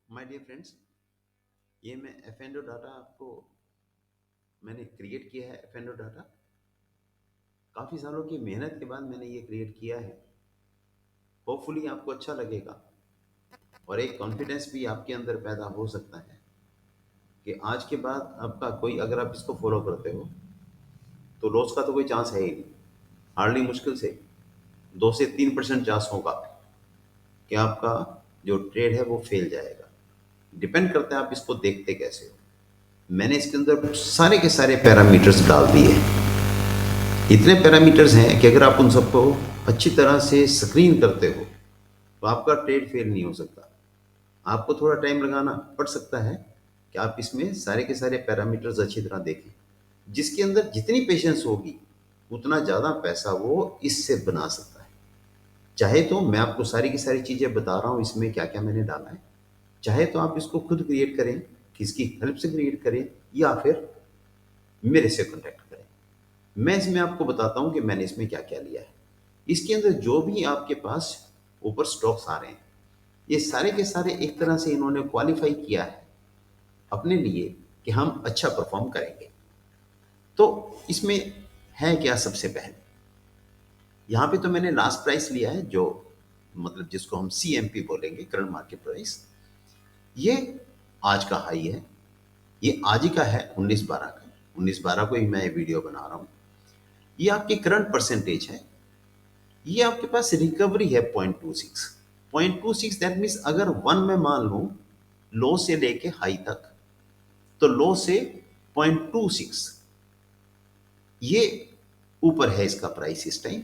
My dear friends, ये मैं F endo data आपको मैंने क्रिएट किया है। एफ एंडो डाटा काफ़ी सालों की मेहनत के बाद मैंने ये क्रिएट किया है। होपफुली आपको अच्छा लगेगा और एक कॉन्फिडेंस भी आपके अंदर पैदा हो सकता है कि आज के बाद आपका कोई अगर आप इसको फॉलो करते हो तो लॉस का तो कोई चांस है ही नहीं। हार्डली मुश्किल से 2 से 3% चांस होगा कि आपका जो ट्रेड है वो फेल जाएगा। डिपेंड करता है आप इसको देखते कैसे हो। मैंने इसके अंदर सारे के सारे पैरामीटर्स डाल दिए हैं। इतने पैरामीटर्स हैं कि अगर आप उन सबको अच्छी तरह से स्क्रीन करते हो तो आपका ट्रेड फेल नहीं हो सकता। आपको थोड़ा टाइम लगाना पड़ सकता है कि आप इसमें सारे के सारे पैरामीटर्स अच्छी तरह देखें। जिसके अंदर जितनी पेशेंस होगी उतना ज़्यादा पैसा वो इससे बना सकता है। चाहे तो मैं आपको सारी की सारी चीज़ें बता रहा हूँ इसमें क्या क्या मैंने डाला है। चाहे तो आप इसको खुद क्रिएट करें, किसकी हेल्प से क्रिएट करें, या फिर मेरे से कॉन्टैक्ट करें। मैं इसमें आपको बताता हूँ कि मैंने इसमें क्या क्या लिया है। इसके अंदर जो भी आपके पास ऊपर स्टॉक्स आ रहे हैं, ये सारे के सारे एक तरह से इन्होंने क्वालिफाई किया है अपने लिए कि हम अच्छा परफॉर्म करेंगे। तो इसमें है क्या, सबसे पहले यहाँ पे तो मैंने लास्ट प्राइस लिया है, जो मतलब जिसको हम CMP बोलेंगे, करंट मार्केट प्राइस। ये आज का हाई है। ये आज ही का है, 19/12 का। 19/12 को ही मैं ये वीडियो बना रहा हूँ। ये आपकी करंट परसेंटेज है। ये आपके पास रिकवरी है 0.26। 0.26 दैट मीन्स अगर वन में मान लूं लो से लेके हाई तक, तो लो से 0.26 ये ऊपर है इसका प्राइस इस टाइम।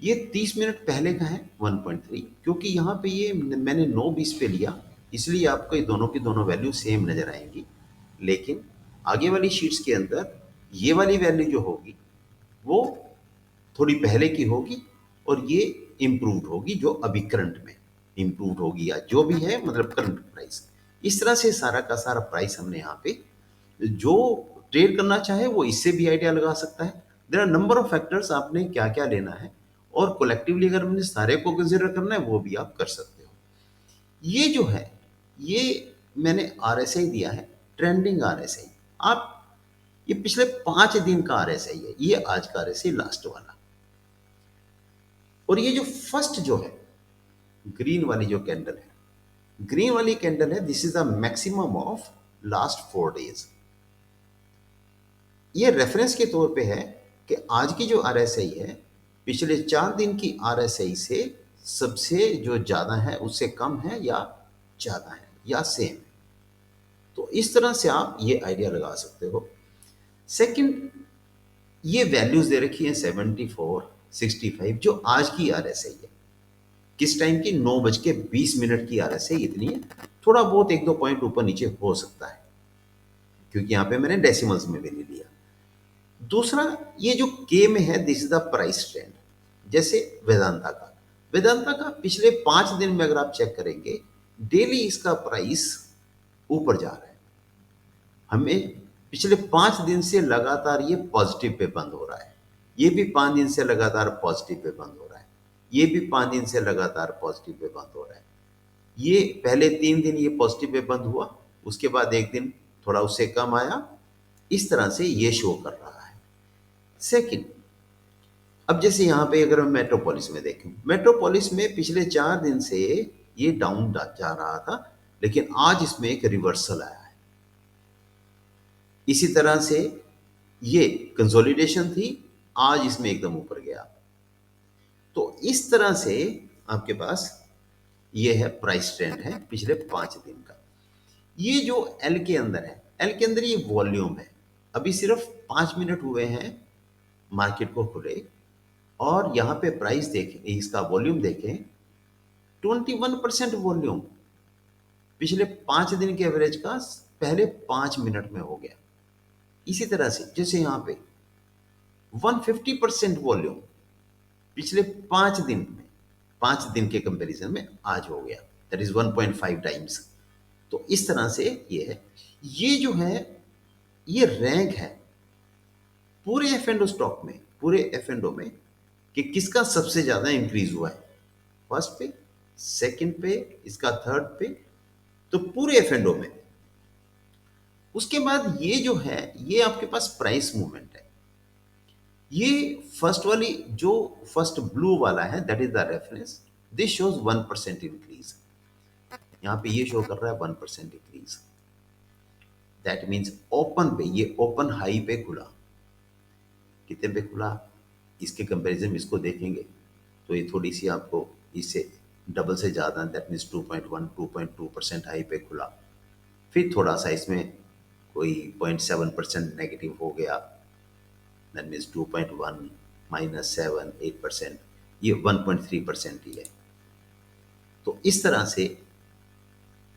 ये 30 मिनट पहले का है 1.3, क्योंकि यहाँ पे ये मैंने 9:20 पे लिया, इसलिए आपको ये दोनों की दोनों वैल्यू सेम नजर आएंगी। लेकिन आगे वाली शीट्स के अंदर ये वाली वैल्यू जो होगी वो थोड़ी पहले की होगी और ये इम्प्रूव्ड होगी, जो अभी करंट में इम्प्रूव्ड होगी, या जो भी है मतलब करंट प्राइस। इस तरह से सारा का सारा प्राइस हमने यहाँ पे, जो ट्रेड करना चाहे वो इससे भी आइडिया लगा सकता है। There are number of factors, आपने क्या क्या लेना है और कोलेक्टिवली अगर हमने सारे को कंसिडर करना है वो भी आप कर सकते हो। ये जो है ये मैंने RSI दिया है, ट्रेंडिंग RSI। आप ये पिछले 5 दिन का RSI है, ये आज का RSI लास्ट वाला। और ये जो फर्स्ट जो है ग्रीन वाली जो कैंडल है, ग्रीन वाली कैंडल है, this is the maximum of last 4 days. ये रेफरेंस के तौर पे है कि आज की जो RSI है पिछले 4 दिन की RSI से सबसे जो ज्यादा है उससे कम है या ज्यादा है या सेम है। तो इस तरह से आप ये आइडिया लगा सकते हो। सेकंड, ये वैल्यूज दे रखी है 74, 65, जो आज की RSI है। किस टाइम की? 9:20 की RSI इतनी है। थोड़ा बहुत एक दो पॉइंट ऊपर नीचे हो सकता है, क्योंकि यहां पे मैंने डेसिमल्स में भी नहीं लिया। दूसरा, ये जो के में है, this is the price trend. जैसे वेदांता का पिछले 5 दिन में अगर आप चेक करेंगे, डेली इसका प्राइस ऊपर जा रहा है। हमें पिछले 5 दिन से लगातार ये पॉजिटिव पे बंद हो रहा है। ये भी 5 दिन से लगातार पॉजिटिव पे बंद हो रहा है। ये भी 5 दिन से लगातार पॉजिटिव पे बंद हो रहा है। ये पहले 3 दिन ये पॉजिटिव पे बंद हुआ, उसके बाद एक दिन थोड़ा उससे कम आया। इस तरह से ये शो कर रहा है। सेकंड, अब जैसे यहाँ पे अगर हम मेट्रोपोलिस में देखें, मेट्रोपोलिस में पिछले 4 दिन से ये डाउन जा रहा था, लेकिन आज इसमें एक रिवर्सल आया है। इसी तरह से ये कंसोलिडेशन थी, आज इसमें एकदम ऊपर गया। तो इस तरह से आपके पास ये है प्राइस ट्रेंड है पिछले 5 दिन का। ये जो एल के अंदर है, एल के अंदर ये वॉल्यूम है। अभी सिर्फ 5 मिनट हुए हैं मार्केट को खुले, और यहां पे प्राइस देखें, इसका वॉल्यूम देखें, 21% वॉल्यूम पिछले 5 दिन के एवरेज का पहले 5 मिनट में हो गया। इसी तरह से जैसे यहां पे 150% वॉल्यूम पिछले 5 दिन में, 5 दिन के कंपैरिजन में आज हो गया, दैट इज 1.5 टाइम्स। तो इस तरह से ये है। ये जो है ये रैंक है पूरे एफ एंडो स्टॉक में, पूरे एफ एंडो में, कि किसका सबसे ज्यादा इंक्रीज हुआ है। फर्स्ट पे, सेकंड पे, इसका थर्ड पे, तो पूरे एफ में। उसके बाद ये जो है, ये आपके पास प्राइस मूवमेंट है। ये फर्स्ट वाली जो फर्स्ट ब्लू वाला है, that is the reference, this shows 1% increase. यहां पे ये शो कर रहा है 1% इंक्रीज। दैट मीन्स ओपन पे, ये ओपन हाई पे खुला। कितने पे खुला, इसके कंपैरिजन में इसको देखेंगे तो ये थोड़ी सी आपको इससे डबल से ज़्यादा, दैट मीन्स 2.1 2.2% हाई पे खुला। फिर थोड़ा सा इसमें कोई 0.7% नेगेटिव हो गया, दैट मीन्स 2.1 -7 8%, ये 1.3% ही है। तो इस तरह से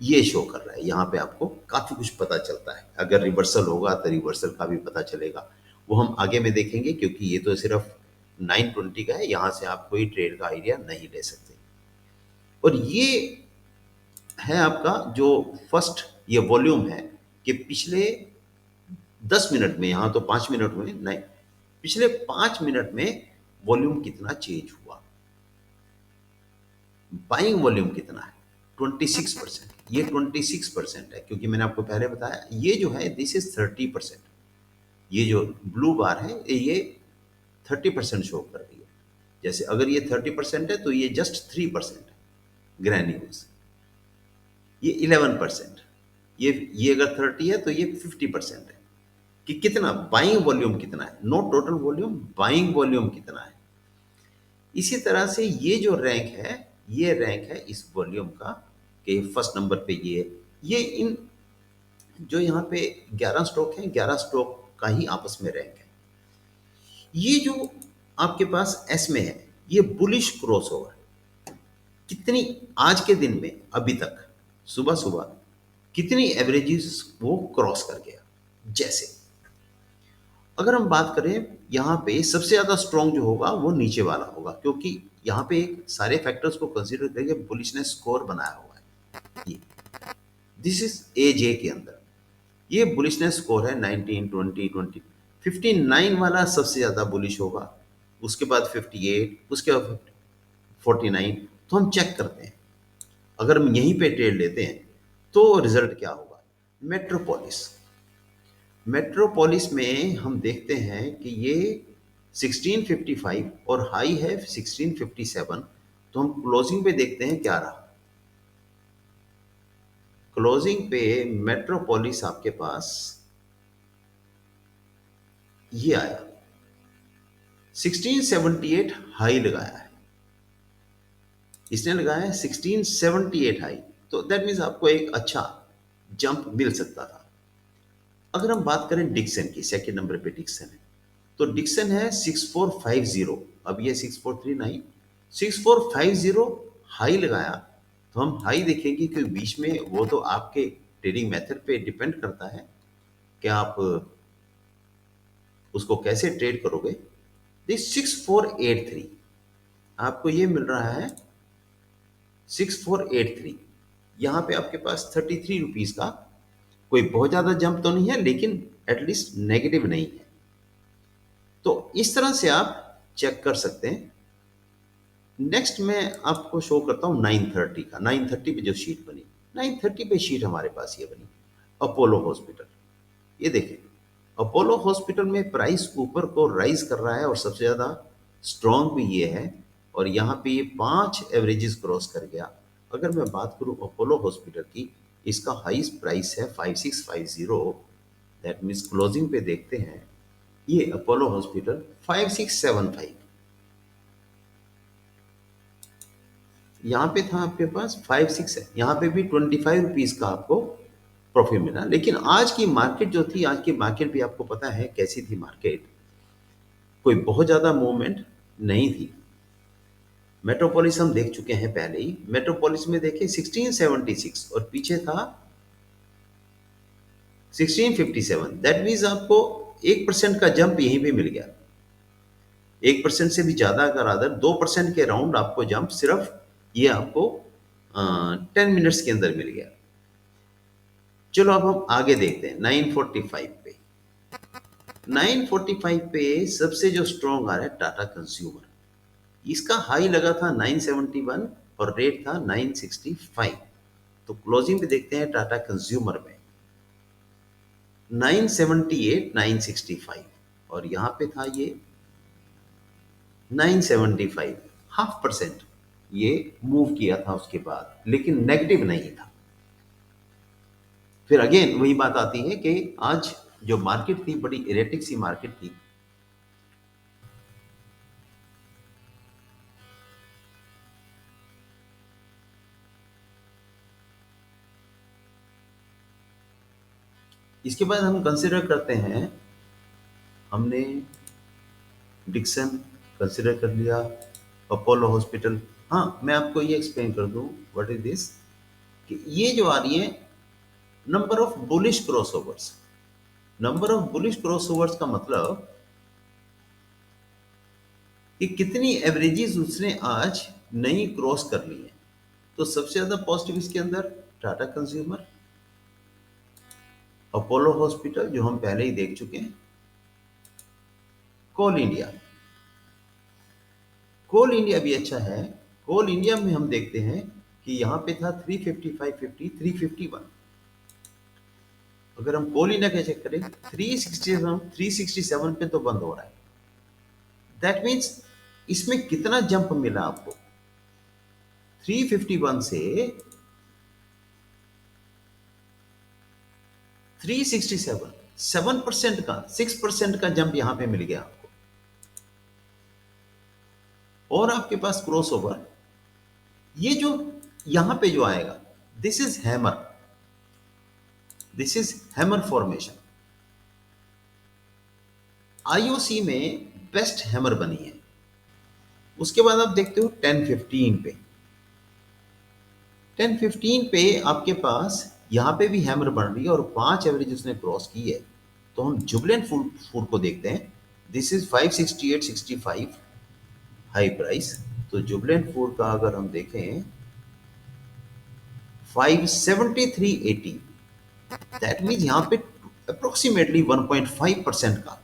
ये शो कर रहा है। यहाँ पे आपको काफ़ी कुछ पता चलता है। अगर रिवर्सल होगा तो रिवर्सल का भी पता चलेगा, वो हम आगे में देखेंगे, क्योंकि ये तो सिर्फ 920 का है, यहाँ से आप कोई ट्रेड का आइडिया नहीं ले सकते। और ये है आपका जो फर्स्ट ये वॉल्यूम है कि पिछले 10 मिनट में, यहाँ तो 5 मिनट में नहीं, पिछले 5 मिनट में वॉल्यूम कितना चेंज हुआ। बाइंग वॉल्यूम कितना है, 26%। ये 26% है, क्योंकि मैंने आपको पहले बताया ये जो है दिस इज 30%। ये जो ब्लू बार है ये 30% शो कर रही है। जैसे अगर ये 30% है तो ये जस्ट 3% है ग्रैन्यूल्स। ये 11%। ये अगर 30 है तो ये 50% है। कि कितना बाइंग वॉल्यूम कितना है, no total volume, buying volume कितना है। इसी तरह से ये जो रैंक है, ये रैंक है इस वॉल्यूम का, कि फर्स्ट नंबर पे ये इन जो यहाँ पे 11 स्टॉक हैं, 11 स्टॉक का ही आपस में रैंक है। ये जो आपके पास एस में है, ये बुलिश क्रॉस ओवर कितनी आज के दिन में अभी तक सुबह सुबह कितनी एवरेजेस वो क्रॉस कर गया। जैसे अगर हम बात करें यहाँ पे सबसे ज़्यादा स्ट्रॉन्ग जो होगा वो नीचे वाला होगा, क्योंकि यहाँ पे सारे फैक्टर्स को कंसीडर करके बुलिशनेस स्कोर बनाया हुआ है। ये दिस इज एजे के अंदर ये बुलिशनेस स्कोर है 19 20 20। 59 वाला सबसे ज़्यादा बुलिश होगा, उसके बाद 58, उसके बाद 49। तो हम चेक करते हैं, अगर हम यहीं पे ट्रेड लेते हैं तो रिजल्ट क्या होगा। मेट्रोपोलिस, मेट्रोपोलिस में हम देखते हैं कि ये 1655 और हाई है 1657। तो हम क्लोजिंग पे देखते हैं क्या रहा। क्लोजिंग पे मेट्रोपोलिस आपके पास ये आया 1678 हाई लगाया है, इसने लगाया है 1678 हाई। तो दैट मीन्स आपको एक अच्छा जंप मिल सकता था। अगर हम बात करें डिक्सन की, सेकेंड नंबर पे डिक्सन है, तो डिक्सन है 6450। अब ये 6439, 6450 हाई लगाया। तो हम हाई देखेंगे कि बीच में वो तो आपके ट्रेडिंग मेथड पे डिपेंड करता है कि आप उसको कैसे ट्रेड करोगे। दिस 6483 आपको ये मिल रहा है 6483। यहाँ पे आपके पास 33 रुपीज़ का कोई बहुत ज़्यादा जंप तो नहीं है, लेकिन एटलीस्ट नेगेटिव नहीं है। तो इस तरह से आप चेक कर सकते हैं। नेक्स्ट मैं आपको शो करता हूँ 930 का। 930 पे जो शीट बनी, 930 पे शीट हमारे पास ये बनी अपोलो हॉस्पिटल। ये देखें, अपोलो हॉस्पिटल में प्राइस ऊपर को राइज कर रहा है और सबसे ज़्यादा स्ट्रॉन्ग भी ये है। और यहाँ पे ये 5 एवरेजेस क्रॉस कर गया। अगर मैं बात करूँ अपोलो हॉस्पिटल की, इसका हाईएस्ट प्राइस है 5650। दैट मीन्स क्लोजिंग पे देखते हैं, ये अपोलो हॉस्पिटल 5675। यहाँ पे था आपके पास 56 है, यहाँ पे भी 25 रुपीज़ का आपको प्रॉफिट मिला। लेकिन आज की मार्केट जो थी, आज की मार्केट भी आपको पता है कैसी थी मार्केट, कोई बहुत ज़्यादा मूवमेंट नहीं थी। मेट्रोपोलिस हम देख चुके हैं पहले ही। मेट्रोपोलिस में देखिए 1676 और पीछे था 1657। दैट मीन्स आपको 1% का जंप यहीं पे मिल गया। 1% से भी ज़्यादा अगर अदर 2% के राउंड आपको जंप सिर्फ ये आपको 10 मिनट्स के अंदर मिल गया। चलो अब हम आगे देखते हैं 945 पे। 945 पे सबसे जो स्ट्रॉन्ग आ रहा है टाटा कंज्यूमर। इसका हाई लगा था 971 और रेट था 965। तो क्लोजिंग पे देखते हैं टाटा कंज्यूमर में 978 965 और यहाँ पे था ये 975, 0.5% ये मूव किया था उसके बाद, लेकिन नेगेटिव नहीं था। फिर अगेन वही बात आती है कि आज जो मार्केट थी बड़ी इरेटिक सी मार्केट थी। इसके बाद हम कंसिडर करते हैं, हमने डिक्सन कंसिडर कर लिया, अपोलो हॉस्पिटल। हाँ, मैं आपको ये एक्सप्लेन कर दूं व्हाट इज दिस, कि ये जो आ रही है number of bullish crossovers. Number of bullish crossovers का मतलब कि कितनी एवरेजेस उसने आज नई क्रॉस कर ली है। तो सबसे ज्यादा पॉजिटिव इसके अंदर टाटा कंज्यूमर, अपोलो हॉस्पिटल जो हम पहले ही देख चुके हैं, कोल इंडिया। कोल इंडिया भी अच्छा है। कोल इंडिया में हम देखते हैं कि यहाँ पे था 350, 550, 351। अगर हम कोल इंडिया का चेक करें 367, 367 पे तो बंद हो रहा है। दैट मीन्स इसमें कितना जंप मिला आपको, 351 से 367, 7% का, 6% का जंप यहां पे मिल गया आपको। और आपके पास क्रॉसओवर, ये जो यहां पे जो आएगा, this is hammer, this is hammer formation. IOC में बेस्ट हैमर बनी है। उसके बाद आप देखते हो 1015 पे, 1015 पे आपके पास यहां पे भी हैमर बन रही है और 5 एवरेज उसने क्रॉस की है। तो हम जुबलेंट फूड फूड को देखते हैं, दिस इज 568.65 हाई प्राइस। तो जुबलेंट फूड का अगर हम देखें 573.80, दैट मीन्स यहाँ पे अप्रोक्सीमेटली 1.5% का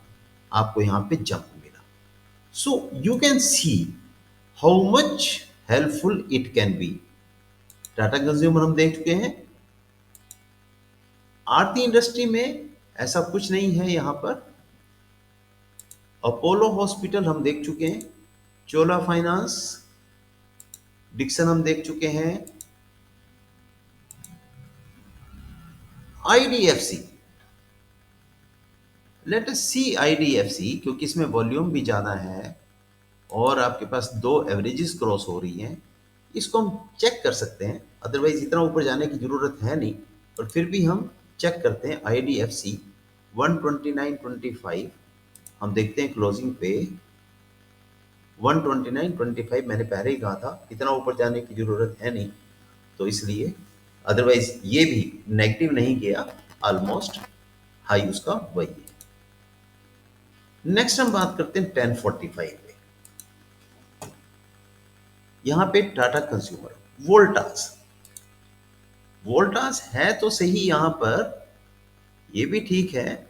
आपको यहाँ पे जंप मिला। So you can see how much helpful it can be. Tata consumer हम देख चुके हैं। आरती इंडस्ट्री में ऐसा कुछ नहीं है यहाँ पर। अपोलो हॉस्पिटल हम देख चुके हैं, चोला फाइनेंस, डिक्सन हम देख चुके हैं, आईडीएफसी। लेट अस सी आईडीएफसी, क्योंकि इसमें वॉल्यूम भी ज़्यादा है और आपके पास दो एवरेजेस क्रॉस हो रही हैं। इसको हम चेक कर सकते हैं, अदरवाइज इतना ऊपर जाने की ज़रूरत है नहीं, पर फिर भी हम चेक करते हैं। आईडीएफसी 129.25 हम देखते हैं क्लोजिंग पे 129.25। मैंने पहले ही कहा था इतना ऊपर जाने की ज़रूरत है नहीं, तो इसलिए, अदरवाइज ये भी नेगेटिव नहीं गया, ऑलमोस्ट हाई उसका वही है। नेक्स्ट हम बात करते हैं 1045 पे। यहां पे टाटा कंज्यूमर, वोल्टास। वोल्टास है तो सही यहां पर, ये भी ठीक है,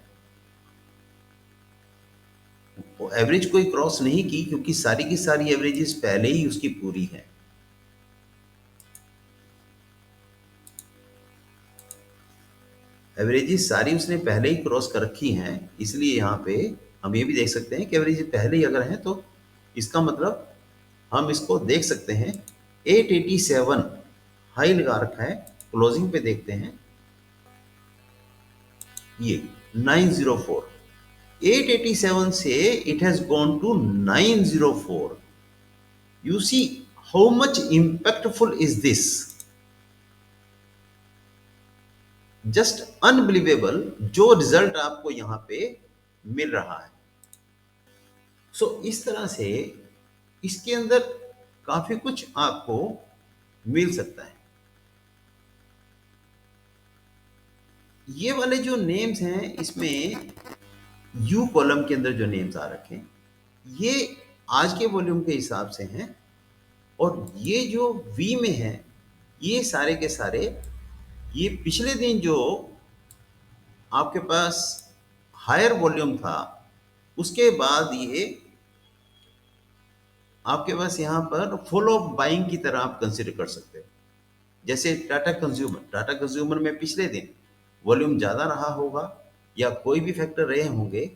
वो एवरेज कोई क्रॉस नहीं की क्योंकि सारी की सारी एवरेजेस पहले ही उसकी पूरी है। एवरेजेस सारी उसने पहले ही क्रॉस कर रखी हैं, इसलिए यहाँ पे हम ये भी देख सकते हैं कि एवरेज पहले ही अगर है तो इसका मतलब हम इसको देख सकते हैं 887 हाई लगा रखा है। क्लोजिंग पे देखते हैं ये 904, 887 से it has gone to 904। You see how much impactful is this, just unbelievable जो रिजल्ट आपको यहां पे मिल रहा है। सो इस तरह से इसके अंदर काफी कुछ आपको मिल सकता है। ये वाले जो नेम्स हैं इसमें यू कॉलम के अंदर जो नेम्स आ रखे हैं ये आज के वॉल्यूम के हिसाब से हैं, और ये जो वी में है ये सारे के सारे ये पिछले दिन जो आपके पास हायर वॉल्यूम था उसके बाद ये आपके पास यहाँ पर फुल ऑफ बाइंग की तरह आप कंसिडर कर सकते हो। जैसे टाटा कंज्यूमर में पिछले दिन वॉल्यूम ज़्यादा रहा होगा या कोई भी फैक्टर रहे होंगे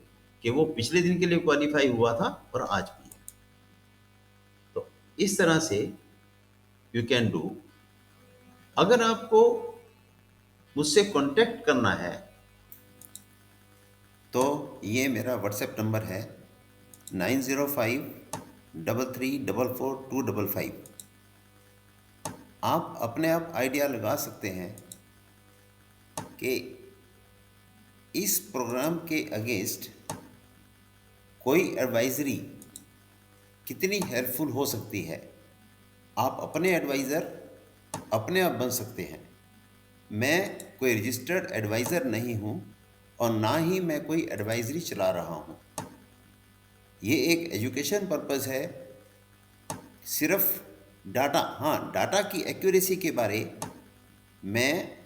कि वो पिछले दिन के लिए क्वालिफाई हुआ था और आज भी है। तो इस तरह से यू कैन डू। अगर आपको मुझसे कांटेक्ट करना है तो ये मेरा व्हाट्सएप नंबर है 9053344255। आप अपने आप आइडिया लगा सकते हैं कि इस प्रोग्राम के अगेंस्ट कोई एडवाइजरी कितनी हेल्पफुल हो सकती है। आप अपने एडवाइज़र अपने आप बन सकते हैं। मैं कोई रजिस्टर्ड एडवाइज़र नहीं हूँ और ना ही मैं कोई एडवाइजरी चला रहा हूँ। ये एक एजुकेशन पर्पस है। सिर्फ डाटा, हाँ, डाटा की एक्यूरेसी के बारे मैं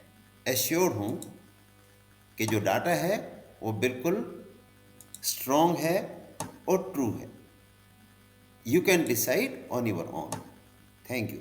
एश्योर्ड हूँ कि जो डाटा है वो बिल्कुल स्ट्रॉन्ग है और ट्रू है। You can decide on your own. Thank you.